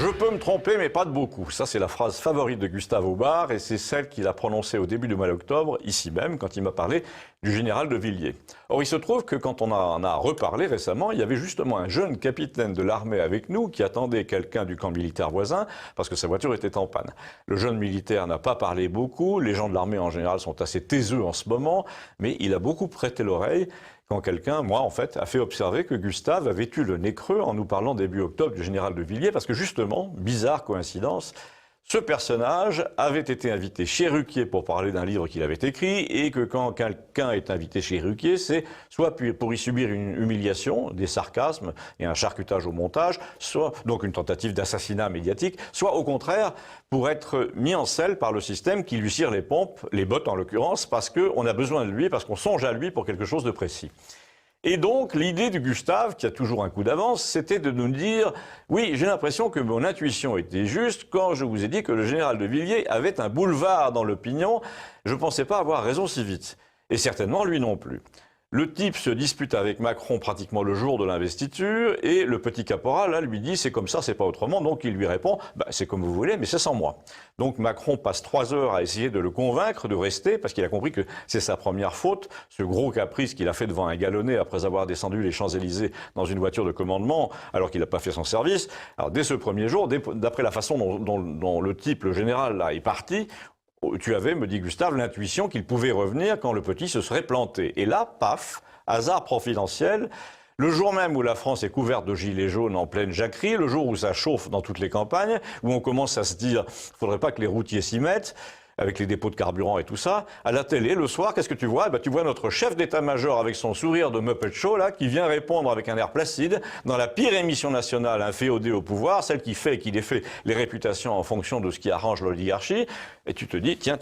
Je peux me tromper, mais pas de beaucoup. Ça, c'est la phrase favorite de Gustave Aubard, et c'est celle qu'il a prononcée au début du mois d'octobre, ici même, quand il m'a parlé du général de Villiers. Or, il se trouve que quand on en a reparlé récemment, il y avait justement un jeune capitaine de l'armée avec nous qui attendait quelqu'un du camp militaire voisin, parce que sa voiture était en panne. Le jeune militaire n'a pas parlé beaucoup, les gens de l'armée en général sont assez taiseux en ce moment, mais il a beaucoup prêté l'oreille quand quelqu'un, moi en fait, a fait observer que Gustave avait eu le nez creux en nous parlant début octobre du général de Villiers, parce que justement, bizarre coïncidence, ce personnage avait été invité chez Ruquier pour parler d'un livre qu'il avait écrit, et que quand quelqu'un est invité chez Ruquier, c'est soit pour y subir une humiliation, des sarcasmes et un charcutage au montage, soit donc une tentative d'assassinat médiatique, soit au contraire pour être mis en selle par le système qui lui cire les pompes, les bottes en l'occurrence, parce qu'on a besoin de lui, parce qu'on songe à lui pour quelque chose de précis. Et donc, l'idée de Gustave, qui a toujours un coup d'avance, c'était de nous dire « Oui, j'ai l'impression que mon intuition était juste quand je vous ai dit que le général de Villiers avait un boulevard dans l'opinion. Je ne pensais pas avoir raison si vite. Et certainement lui non plus. » Le type se dispute avec Macron pratiquement le jour de l'investiture et le petit caporal là, lui dit « c'est comme ça, c'est pas autrement ». Donc il lui répond bah, « c'est comme vous voulez, mais c'est sans moi ». Donc Macron passe 3 heures à essayer de le convaincre de rester parce qu'il a compris que c'est sa première faute, ce gros caprice qu'il a fait devant un galonnet après avoir descendu les Champs-Élysées dans une voiture de commandement alors qu'il n'a pas fait son service. Alors dès ce premier jour, d'après la façon dont le type, le général là, est parti, tu avais, me dit Gustave, l'intuition qu'il pouvait revenir quand le petit se serait planté. Et là, paf, hasard providentiel, le jour même où la France est couverte de gilets jaunes en pleine jacquerie, le jour où ça chauffe dans toutes les campagnes, où on commence à se dire « faudrait pas que les routiers s'y mettent », avec les dépôts de carburant et tout ça, à la télé, le soir, qu'est-ce que tu vois? Tu vois notre chef d'état-major avec son sourire de Muppet Show, là, qui vient répondre avec un air placide, dans la pire émission nationale inféodée au pouvoir, celle qui fait et qui défait les réputations en fonction de ce qui arrange l'oligarchie, et tu te dis, tiens,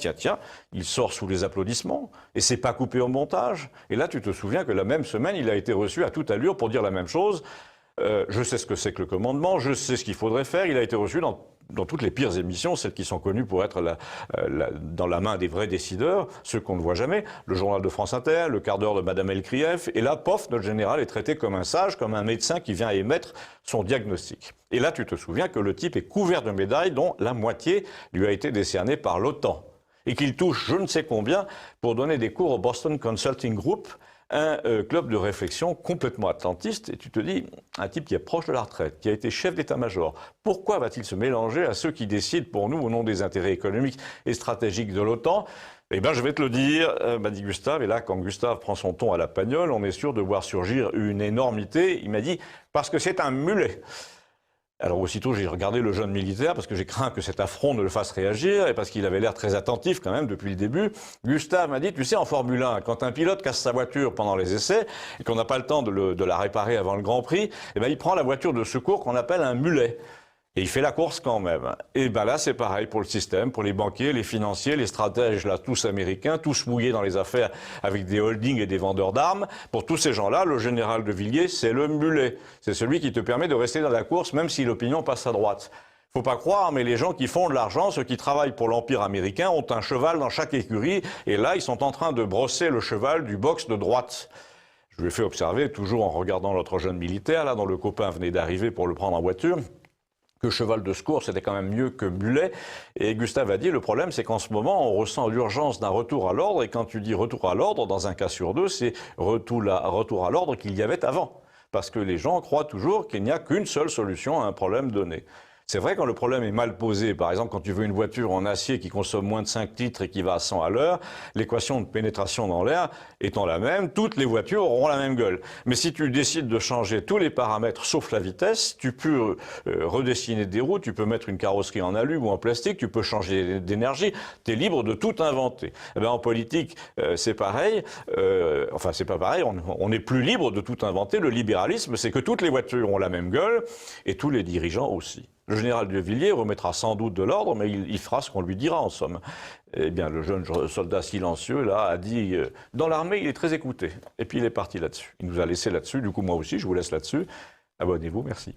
il sort sous les applaudissements, et c'est pas coupé au montage. Et là, tu te souviens que la même semaine, il a été reçu à toute allure pour dire la même chose. Je sais ce que c'est que le commandement, je sais ce qu'il faudrait faire, il a été reçu dans toutes les pires émissions, celles qui sont connues pour être dans la main des vrais décideurs, ceux qu'on ne voit jamais, le journal de France Inter, le quart d'heure de Madame Elkrieff, et là, pof, notre général est traité comme un sage, comme un médecin qui vient émettre son diagnostic. Et là, tu te souviens que le type est couvert de médailles dont la moitié lui a été décernée par l'OTAN, et qu'il touche je ne sais combien pour donner des cours au Boston Consulting Group, un club de réflexion complètement atlantiste, et tu te dis, un type qui est proche de la retraite, qui a été chef d'état-major, pourquoi va-t-il se mélanger à ceux qui décident pour nous au nom des intérêts économiques et stratégiques de l'OTAN? Eh bien, je vais te le dire, m'a dit Gustave, et là, quand Gustave prend son ton à la Pagnol, on est sûr de voir surgir une énormité. Il m'a dit, parce que c'est un mulet. Alors aussitôt, j'ai regardé le jeune militaire parce que j'ai craint que cet affront ne le fasse réagir et parce qu'il avait l'air très attentif quand même depuis le début. Gustave m'a dit, tu sais, en Formule 1, quand un pilote casse sa voiture pendant les essais et qu'on n'a pas le temps de la réparer avant le Grand Prix, eh ben, il prend la voiture de secours qu'on appelle un mulet. Et il fait la course quand même. Et ben là, c'est pareil pour le système, pour les banquiers, les financiers, les stratèges, là, tous américains, tous mouillés dans les affaires avec des holdings et des vendeurs d'armes. Pour tous ces gens-là, le général de Villiers, c'est le mulet. C'est celui qui te permet de rester dans la course, même si l'opinion passe à droite. Faut pas croire, mais les gens qui font de l'argent, ceux qui travaillent pour l'Empire américain, ont un cheval dans chaque écurie. Et là, ils sont en train de brosser le cheval du box de droite. Je lui ai fait observer, toujours en regardant l'autre jeune militaire, là, dont le copain venait d'arriver pour le prendre en voiture, que cheval de secours, c'était quand même mieux que mulet. Et Gustave a dit, le problème, c'est qu'en ce moment, on ressent l'urgence d'un retour à l'ordre. Et quand tu dis retour à l'ordre, dans un cas sur deux, c'est retour à l'ordre qu'il y avait avant. Parce que les gens croient toujours qu'il n'y a qu'une seule solution à un problème donné. C'est vrai quand le problème est mal posé, par exemple quand tu veux une voiture en acier qui consomme moins de 5 litres et qui va à 100 à l'heure, l'équation de pénétration dans l'air étant la même, toutes les voitures auront la même gueule. Mais si tu décides de changer tous les paramètres sauf la vitesse, tu peux redessiner des roues, tu peux mettre une carrosserie en alu ou en plastique, tu peux changer d'énergie, tu es libre de tout inventer. Eh bien, en politique, c'est pareil, enfin c'est pas pareil, on n'est plus libre de tout inventer. Le libéralisme, c'est que toutes les voitures ont la même gueule et tous les dirigeants aussi. Le général de Villiers remettra sans doute de l'ordre, mais il fera ce qu'on lui dira en somme. Eh bien, le jeune soldat silencieux, là, a dit dans l'armée, il est très écouté. Et puis il est parti là-dessus. Il nous a laissé là-dessus. Du coup, moi aussi, je vous laisse là-dessus. Abonnez-vous, merci.